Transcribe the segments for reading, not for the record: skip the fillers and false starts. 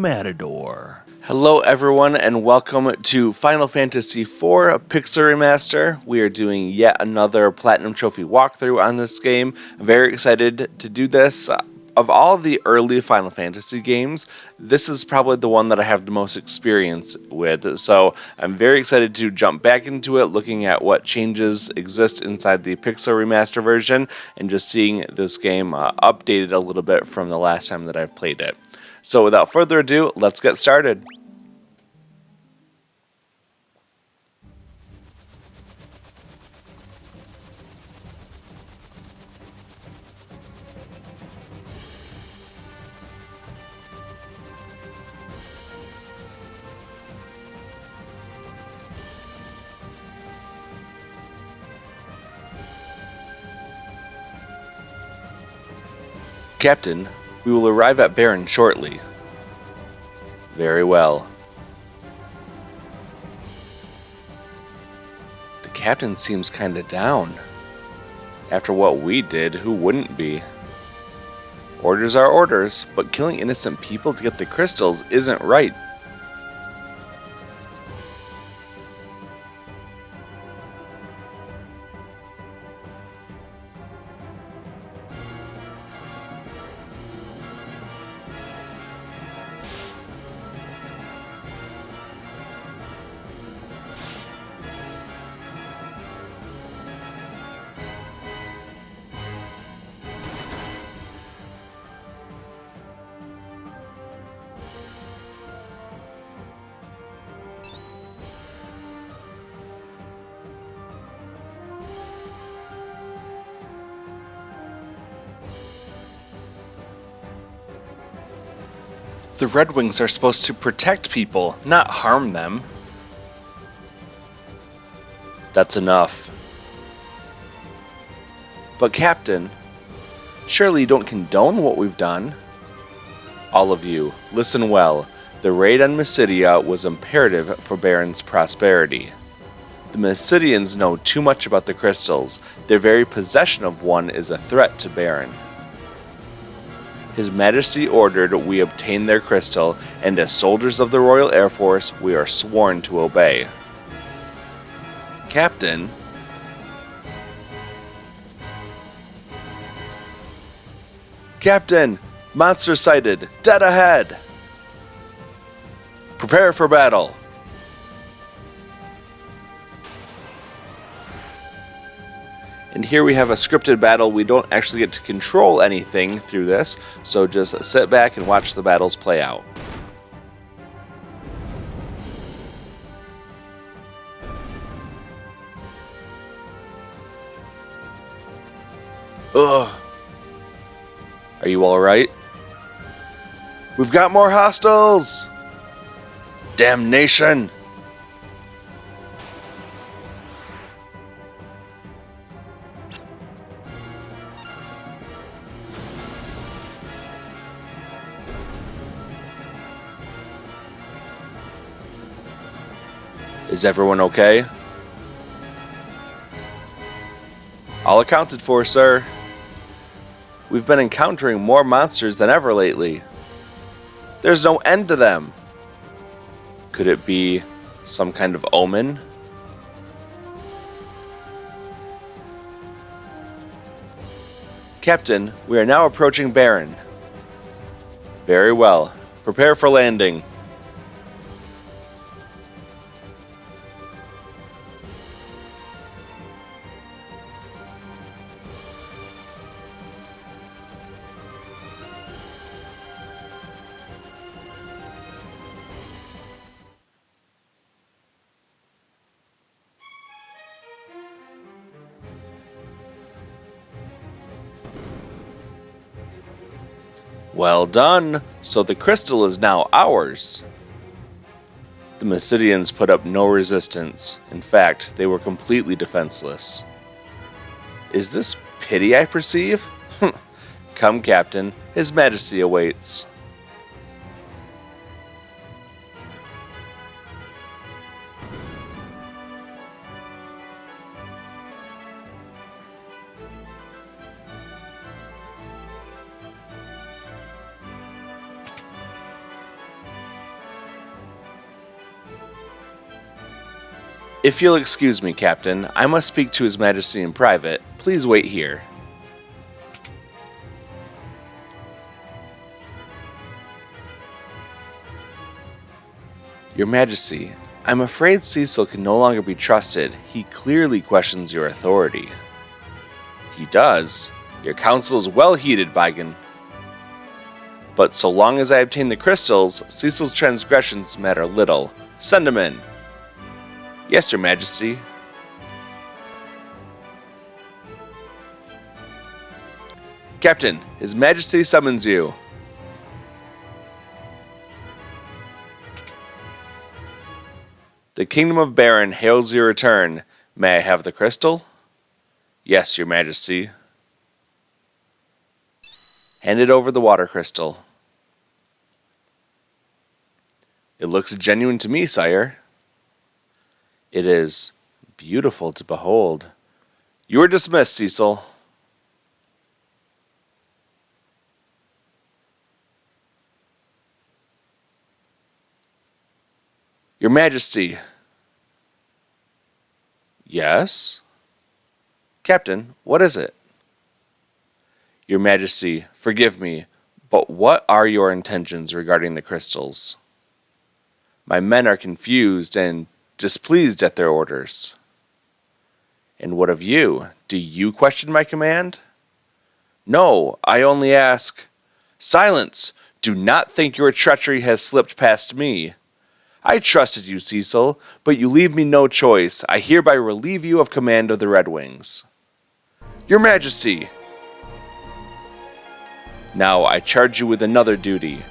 Matador. Hello everyone and welcome to Final Fantasy IV Pixel Remaster. We are doing yet another Platinum Trophy walkthrough on this game. I'm very excited to do this. Of all the early Final Fantasy games, this is probably the one that I have the most experience with. So I'm very excited to jump back into it, looking at what changes exist inside the Pixel Remaster version, and just seeing this game updated a little bit from the last time that I've played it. So without further ado, let's get started. Captain, we will arrive at Baron shortly. Very well. The captain seems kinda down. After what we did, who wouldn't be? Orders are orders, but killing innocent people to get the crystals isn't right. The Red Wings are supposed to protect people, not harm them. That's enough. But Captain, surely you don't condone what we've done? All of you, listen well. The raid on Mysidia was imperative for Baron's prosperity. The Mysidians know too much about the crystals. Their very possession of one is a threat to Baron. His Majesty ordered we obtain their crystal, and as soldiers of the Royal Air Force, we are sworn to obey. Captain? Captain! Monster sighted! Dead ahead! Prepare for battle! And here we have a scripted battle. We don't actually get to control anything through this, so just sit back and watch the battles play out. Ugh. Are you alright? We've got more hostiles! Damnation! Is everyone okay? All accounted for, sir. We've been encountering more monsters than ever lately. There's no end to them. Could it be some kind of omen? Captain, we are now approaching Baron. Very well. Prepare for landing. Well done! So the crystal is now ours. The Mysidians put up no resistance. In fact, they were completely defenseless. Is this pity I perceive? Come, Captain. His Majesty awaits. If you'll excuse me, Captain, I must speak to His Majesty in private. Please wait here. Your Majesty, I'm afraid Cecil can no longer be trusted. He clearly questions your authority. He does. Your counsel is well heeded, Baigan. But so long as I obtain the crystals, Cecil's transgressions matter little. Send him in. Yes, Your Majesty. Captain, His Majesty summons you. The Kingdom of Baron hails your return. May I have the crystal? Yes, Your Majesty. Handed over the water crystal. It looks genuine to me, sire. It is beautiful to behold. You are dismissed, Cecil. Your Majesty. Yes? Captain, what is it? Your Majesty, forgive me, but what are your intentions regarding the crystals? My men are confused and displeased at their orders. And what of you? Do you question my command? No, I only ask. Silence! Do not think your treachery has slipped past me. I trusted you, Cecil, but you leave me no choice. I hereby relieve you of command of the Red Wings. Your Majesty! Now I charge you with another duty.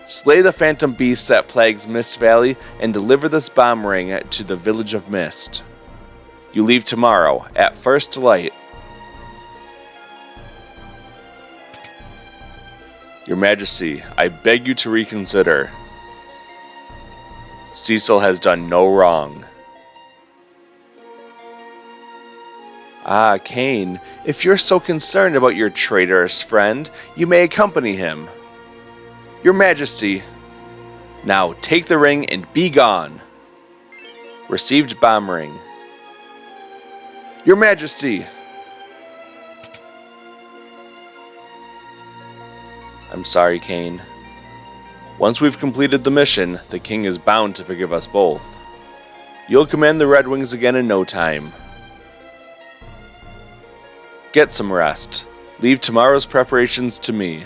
Slay the phantom beast that plagues Mist Valley and deliver this bomb ring to the Village of Mist. You leave tomorrow, at first light. Your Majesty, I beg you to reconsider. Cecil has done no wrong. Ah, Cain, if you're so concerned about your traitorous friend, you may accompany him. Your Majesty, now take the ring and be gone. Received bomb ring. Your Majesty. I'm sorry, Cain. Once we've completed the mission, the king is bound to forgive us both. You'll command the Red Wings again in no time. Get some rest. Leave tomorrow's preparations to me.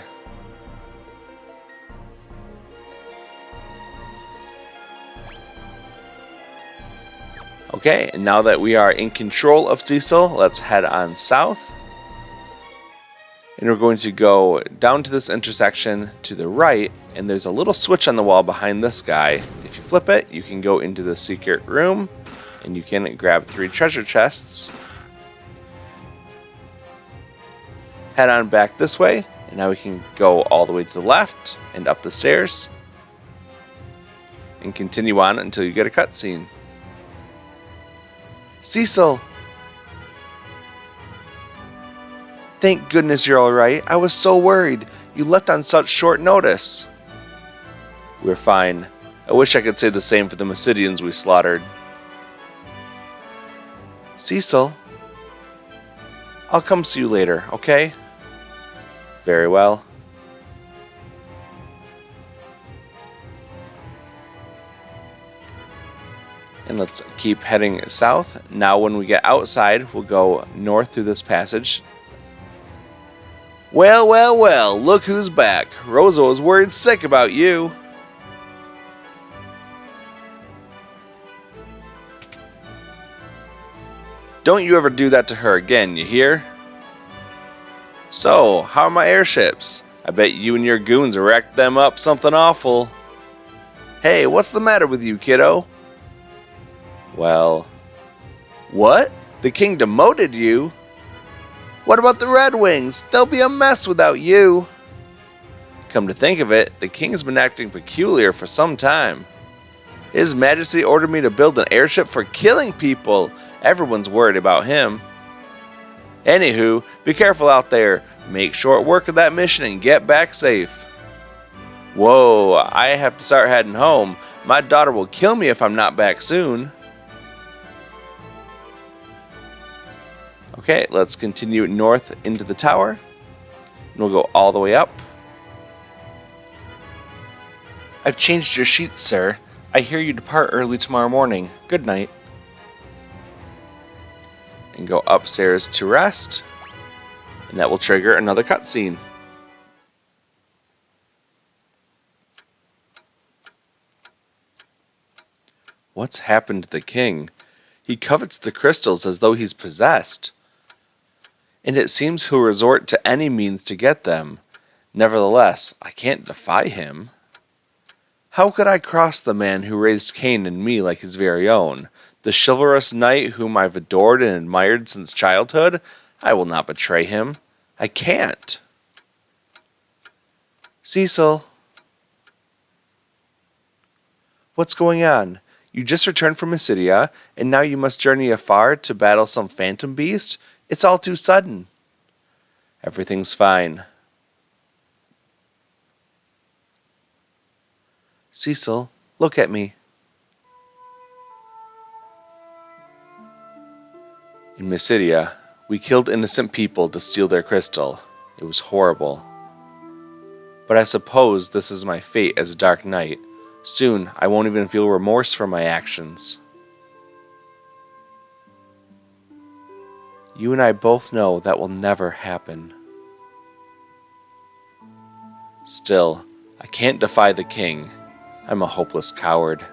Okay, and now that we are in control of Cecil, let's head on south. And we're going to go down to this intersection to the right, and there's a little switch on the wall behind this guy. If you flip it, you can go into the secret room, and you can grab 3 treasure chests. Head on back this way, and now we can go all the way to the left and up the stairs, and continue on until you get a cutscene. Cecil! Thank goodness you're alright. I was so worried. You left on such short notice. We're fine. I wish I could say the same for the Mysidians we slaughtered. Cecil? I'll come see you later, okay? Very well. And let's keep heading south. Now when we get outside, we'll go north through this passage. Well, well, well, look who's back. Rosa was worried sick about you. Don't you ever do that to her again, you hear? So, how are my airships? I bet you and your goons wrecked them up something awful. Hey, what's the matter with you, kiddo? Well, what? The king demoted you? What about the Red Wings? They'll be a mess without you. Come to think of it, the king's been acting peculiar for some time. His Majesty ordered me to build an airship for killing people. Everyone's worried about him. Anywho, be careful out there. Make short work of that mission and get back safe. Whoa, I have to start heading home. My daughter will kill me if I'm not back soon. Okay, let's continue north into the tower. And we'll go all the way up. I've changed your sheets, sir. I hear you depart early tomorrow morning. Good night. And go upstairs to rest. And that will trigger another cutscene. What's happened to the king? He covets the crystals as though he's possessed. And it seems he'll resort to any means to get them. Nevertheless, I can't defy him. How could I cross the man who raised Cain and me like his very own? The chivalrous knight whom I've adored and admired since childhood? I will not betray him. I can't. Cecil. What's going on? You just returned from Mysidia, and now you must journey afar to battle some phantom beast? It's all too sudden. Everything's fine. Cecil, look at me. In Mysidia, we killed innocent people to steal their crystal. It was horrible. But I suppose this is my fate as a Dark Knight. Soon, I won't even feel remorse for my actions. You and I both know that will never happen. Still, I can't defy the king. I'm a hopeless coward.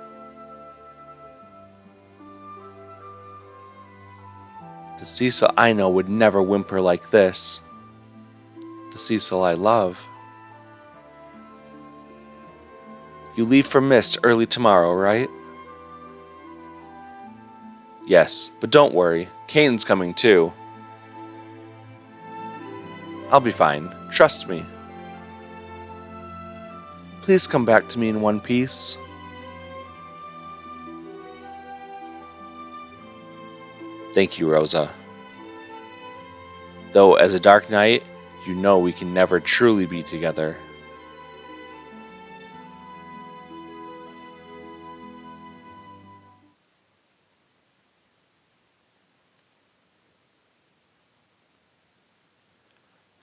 The Cecil I know would never whimper like this. The Cecil I love. You leave for Mist early tomorrow, right? Yes, but don't worry. Kane's coming too. I'll be fine. Trust me. Please come back to me in one piece. Thank you, Rosa. Though as a Dark Knight, you know we can never truly be together.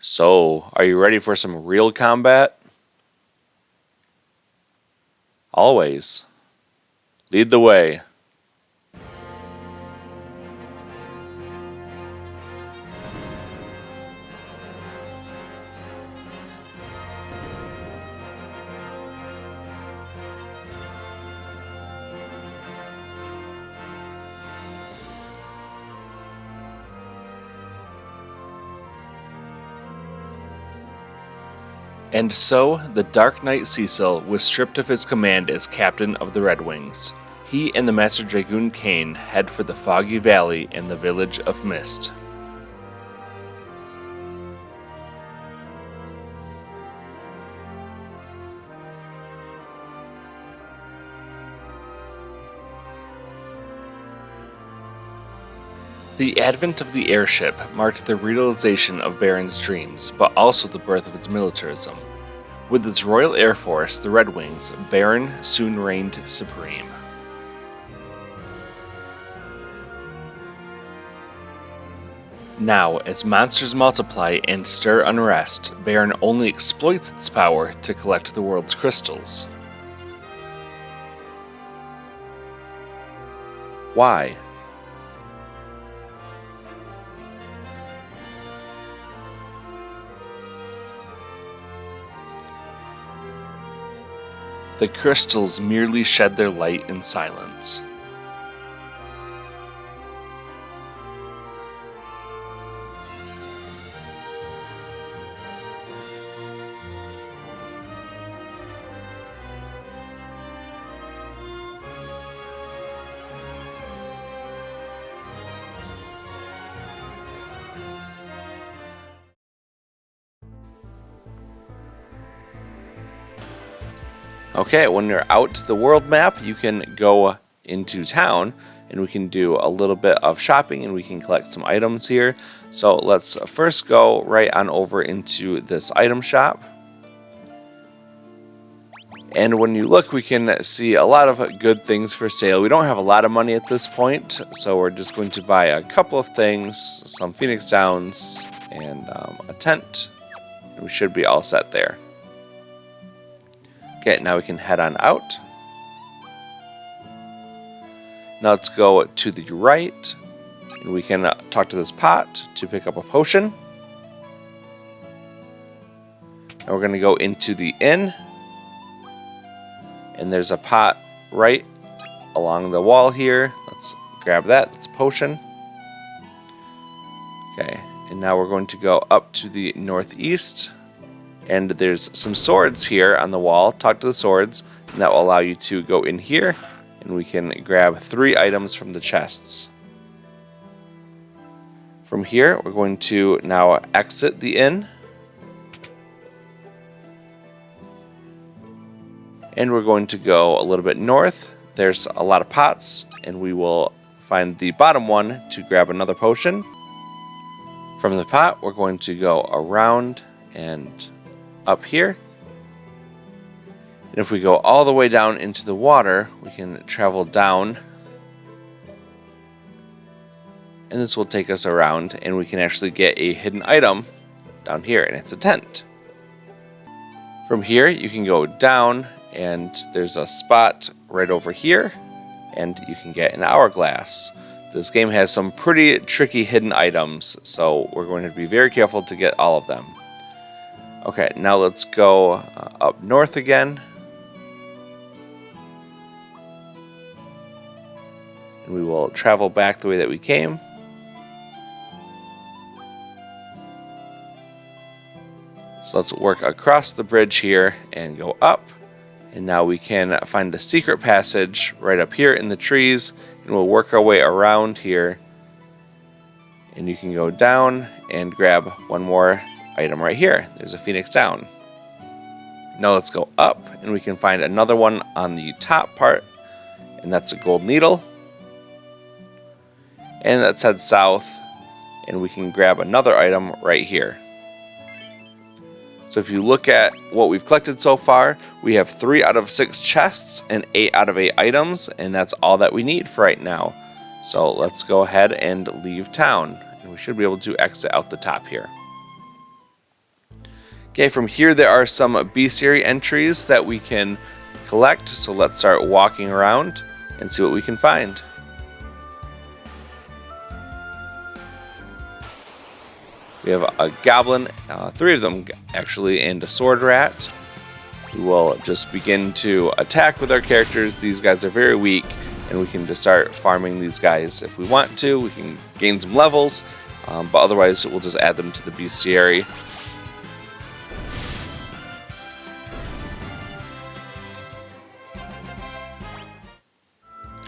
So, are you ready for some real combat? Always. Lead the way. And so, the Dark Knight Cecil was stripped of his command as captain of the Red Wings. He and the Master Dragoon Kane head for the Foggy Valley and the village of Mist. The advent of the airship marked the realization of Baron's dreams, but also the birth of its militarism. With its Royal Air Force, the Red Wings, Baron soon reigned supreme. Now, as monsters multiply and stir unrest, Baron only exploits its power to collect the world's crystals. Why? The crystals merely shed their light in silence. Okay, when you're out to the world map, you can go into town and we can do a little bit of shopping and we can collect some items here. So let's first go right on over into this item shop. And when you look, we can see a lot of good things for sale. We don't have a lot of money at this point, so we're just going to buy a couple of things, some Phoenix Downs and a tent, and we should be all set there. Okay, now we can head on out. Now let's go to the right, and we can talk to this pot to pick up a potion. And we're going to go into the inn. And there's a pot right along the wall here. Let's grab that. That's a potion. Okay, and now we're going to go up to the northeast. And there's some swords here on the wall. Talk to the swords, and that will allow you to go in here. And we can grab 3 items from the chests. From here, we're going to now exit the inn. And we're going to go a little bit north. There's a lot of pots, and we will find the bottom one to grab another potion. From the pot, we're going to go around and up here. And if we go all the way down into the water, we can travel down. And this will take us around, and we can actually get a hidden item down here, and it's a tent. From here, you can go down, and there's a spot right over here, and you can get an hourglass. This game has some pretty tricky hidden items, so we're going to be very careful to get all of them. Okay, now let's go up north again. And we will travel back the way that we came. So let's work across the bridge here and go up. And now we can find a secret passage right up here in the trees, and we'll work our way around here. And you can go down and grab one more item right here. There's a Phoenix Down. Now let's go up, and we can find another one on the top part, and that's a gold needle. And let's head south, and we can grab another item right here. So if you look at what we've collected so far, we have 3 out of 6 chests and 8 out of 8 items, and that's all that we need for right now. So let's go ahead and leave town, and we should be able to exit out the top here. Okay, from here there are some Bestiary entries that we can collect, so let's start walking around and see what we can find. We have a goblin, 3 of them actually, and a sword rat. We will just begin to attack with our characters. These guys are very weak, and we can just start farming these guys if we want to. We can gain some levels, but otherwise we'll just add them to the Bestiary.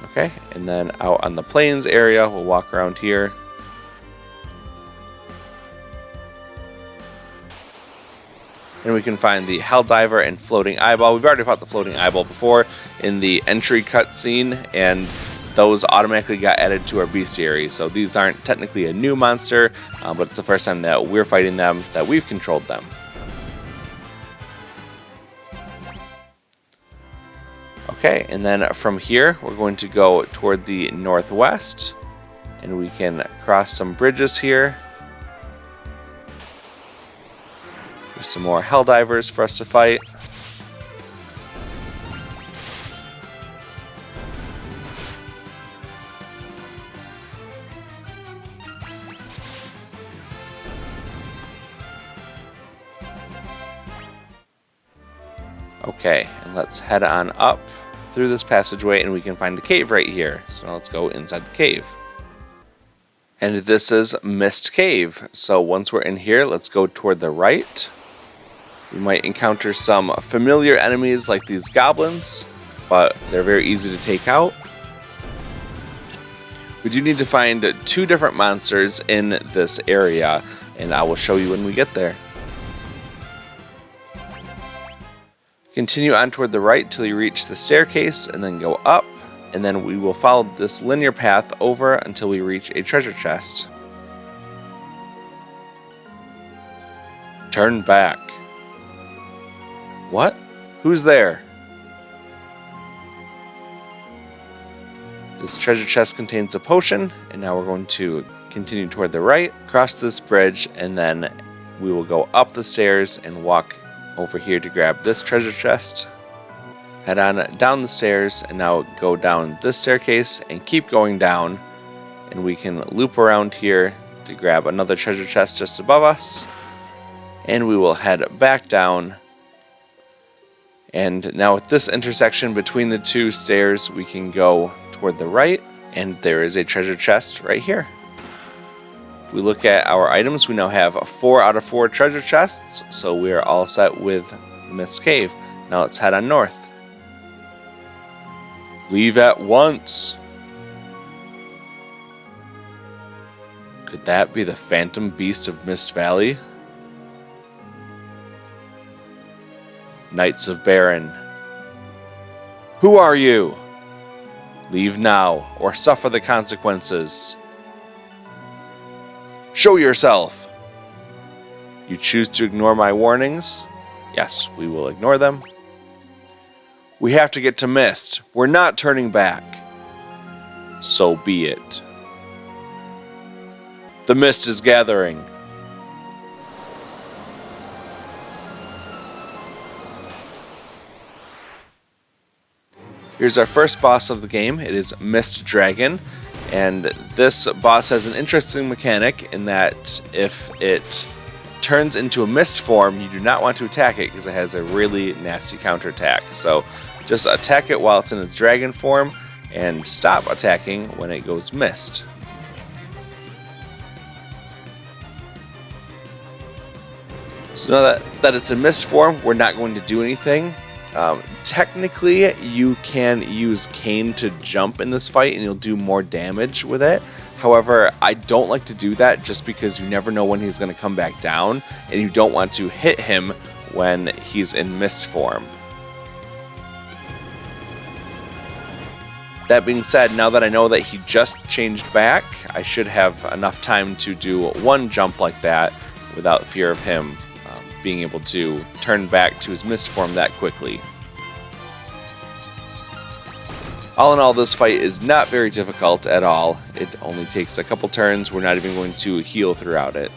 Okay, and then out on the plains area, we'll walk around here. And we can find the Helldiver and Floating Eyeball. We've already fought the Floating Eyeball before in the entry cutscene, and those automatically got added to our Bestiary. So these aren't technically a new monster, but it's the first time that we're fighting them, that we've controlled them. Okay, and then from here, we're going to go toward the northwest, and we can cross some bridges here. There's some more Helldivers for us to fight. Okay, and let's head on up through this passageway, and we can find a cave right here. So now let's go inside the cave. And this is Mist Cave. So once we're in here, let's go toward the right. We might encounter some familiar enemies like these goblins, but they're very easy to take out. We do need to find 2 different monsters in this area, and I will show you when we get there. Continue on toward the right till you reach the staircase, and then go up, and then we will follow this linear path over until we reach a treasure chest. Turn back. What? Who's there? This treasure chest contains a potion, and now we're going to continue toward the right, cross this bridge, and then we will go up the stairs and walk over here to grab this treasure chest. Head on down the stairs, and now go down this staircase and keep going down, and we can loop around here to grab another treasure chest just above us, and we will head back down. And now with this intersection between the two stairs, we can go toward the right, and there is a treasure chest right here. If we look at our items, we now have 4 out of 4 treasure chests, so we are all set with Mist Cave. Now let's head on north. Leave at once. Could that be the Phantom Beast of Mist Valley? Knights of Baron. Who are you? Leave now, or suffer the consequences. Show yourself. You choose to ignore my warnings? Yes, we will ignore them. We have to get to Mist. We're not turning back. So be it. The mist is gathering. Here's our first boss of the game. It is Mist Dragon, and this boss has an interesting mechanic in that if it turns into a mist form, you do not want to attack it because it has a really nasty counterattack. So just attack it while it's in its dragon form and stop attacking when it goes mist. So now that it's in mist form, we're not going to do anything. Technically, you can use Cane to jump in this fight and you'll do more damage with it. However, I don't like to do that just because you never know when he's going to come back down, and you don't want to hit him when he's in mist form. That being said, now that I know that he just changed back, I should have enough time to do one jump like that without fear of him being able to turn back to his mist form that quickly. All in all, this fight is not very difficult at all. It only takes a couple turns. We're not even going to heal throughout it.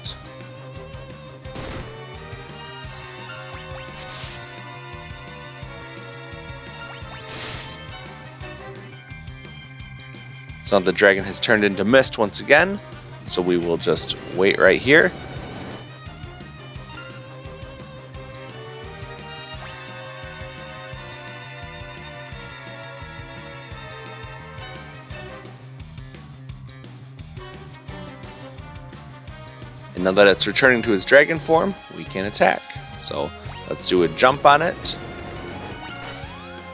So the dragon has turned into mist once again, so we will just wait right here. And now that it's returning to its dragon form, we can attack. So let's do a jump on it.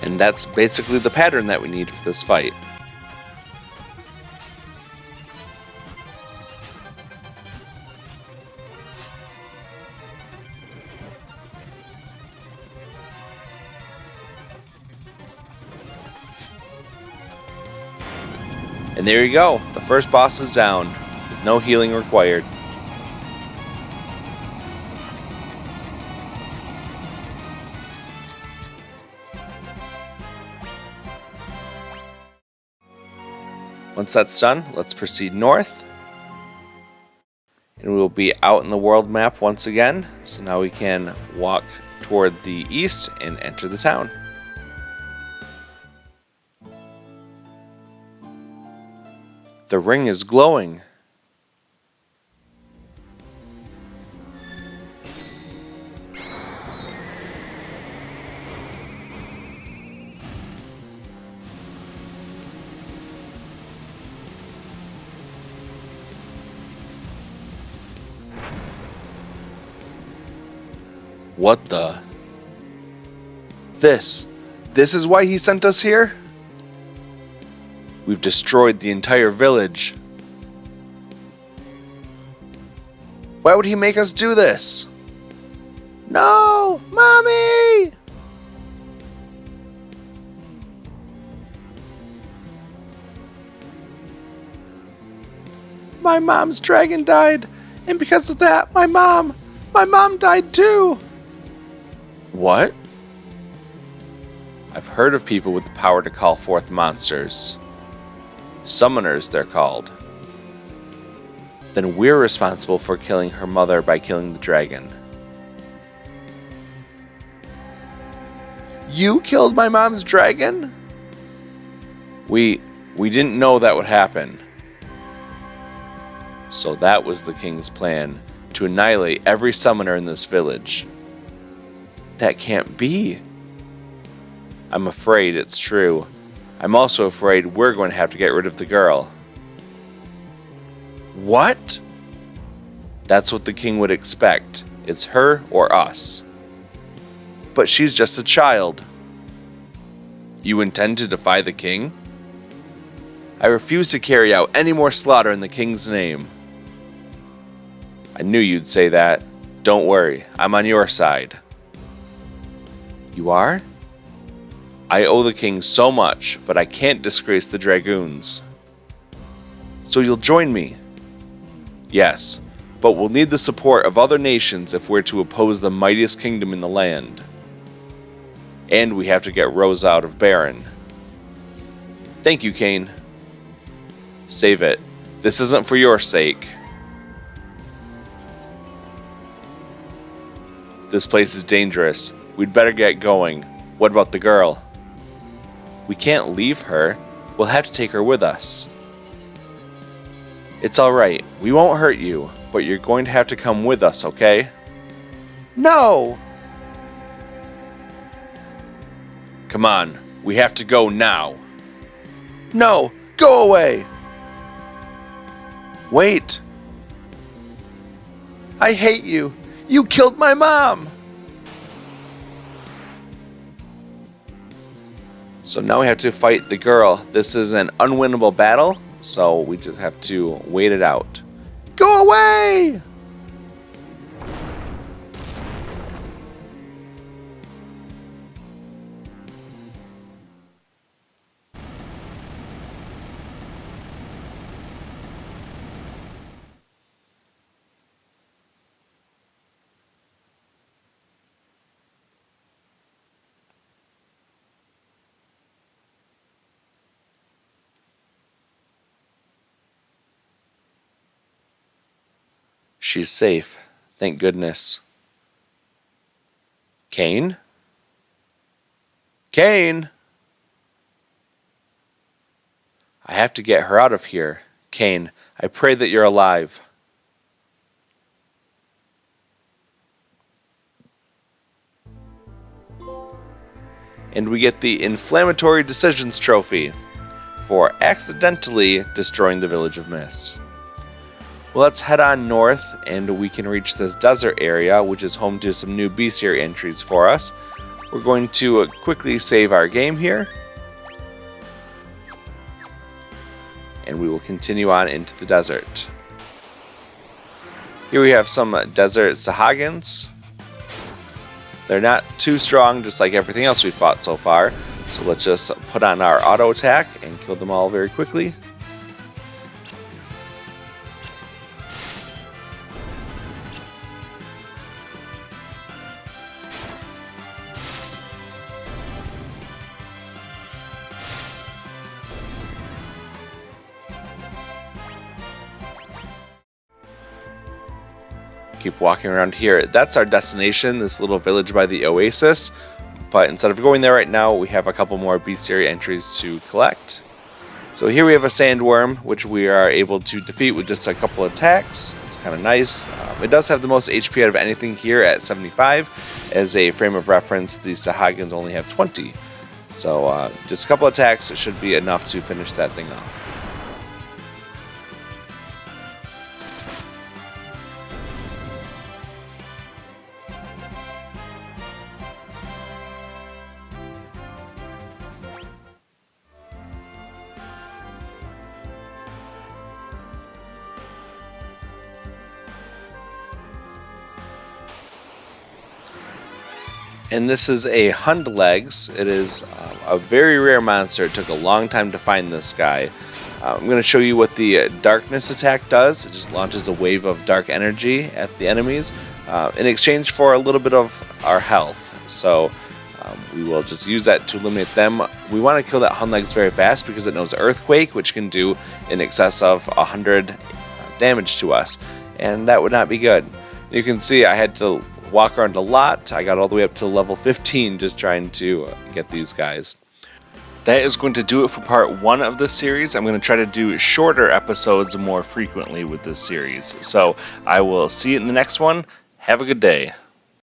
And that's basically the pattern that we need for this fight. And there you go, the first boss is down, with no healing required. Once that's done, let's proceed north. And we will be out in the world map once again. So now we can walk toward the east and enter the town. The ring is glowing. What the? This is why he sent us here? We've destroyed the entire village. Why would he make us do this? No! Mommy! My mom's dragon died, and because of that, my mom died too! What? I've heard of people with the power to call forth monsters. Summoners, they're called. Then we're responsible for killing her mother by killing the dragon. You killed my mom's dragon? We didn't know that would happen. So that was the king's plan, to annihilate every summoner in this village. That can't be. I'm afraid it's true. I'm also afraid we're going to have to get rid of the girl. What? That's what the king would expect. It's her or us. But she's just a child. You intend to defy the king? I refuse to carry out any more slaughter in the king's name. I knew you'd say that. Don't worry, I'm on your side. You are? I owe the king so much, but I can't disgrace the dragoons. So you'll join me? Yes, but we'll need the support of other nations if we're to oppose the mightiest kingdom in the land. And we have to get Rose out of Baron. Thank you, Kane. Save it. This isn't for your sake. This place is dangerous. We'd better get going. What about the girl? We can't leave her. We'll have to take her with us. It's alright. We won't hurt you, but you're going to have to come with us, okay? No! Come on. We have to go now. No! Go away! Wait! I hate you! You killed my mom! So now we have to fight the girl. This is an unwinnable battle, so we just have to wait it out. Go away! She's safe. Thank goodness. Kane? Kane! I have to get her out of here. Kane, I pray that you're alive. And we get the Inflammatory Decisions Trophy for accidentally destroying the Village of Mist. Well, let's head on north, and we can reach this desert area, which is home to some new Bestiary entries for us. We're going to quickly save our game here, and we will continue on into the desert. Here we have some desert Sahagins. They're not too strong, just like everything else we've fought so far, so let's just put on our auto attack and kill them all very quickly. Keep walking around here. That's our destination, this little village by the oasis. But instead of going there right now, we have a couple more Bestiary entries to collect. So here we have a sandworm, which we are able to defeat with just a couple attacks. It's kind of nice. It does have the most HP out of anything here at 75. As a frame of reference, the Sahagins only have 20. So just a couple attacks should be enough to finish that thing off. And this is a Hundlegs. It is a very rare monster. It took a long time to find this guy. I'm going to show you what the darkness attack does. It just launches a wave of dark energy at the enemies in exchange for a little bit of our health. So We will just use that to eliminate them. We want to kill that Hun Legs very fast because it knows Earthquake, which can do in excess of 100 damage to us, and that would not be good. You can see I had to walk around a lot. I got all the way up to level 15 just trying to get these guys. That is going to do it for part 1 of this series. I'm going to try to do shorter episodes more frequently with this series. So I will see you in the next one. Have a good day.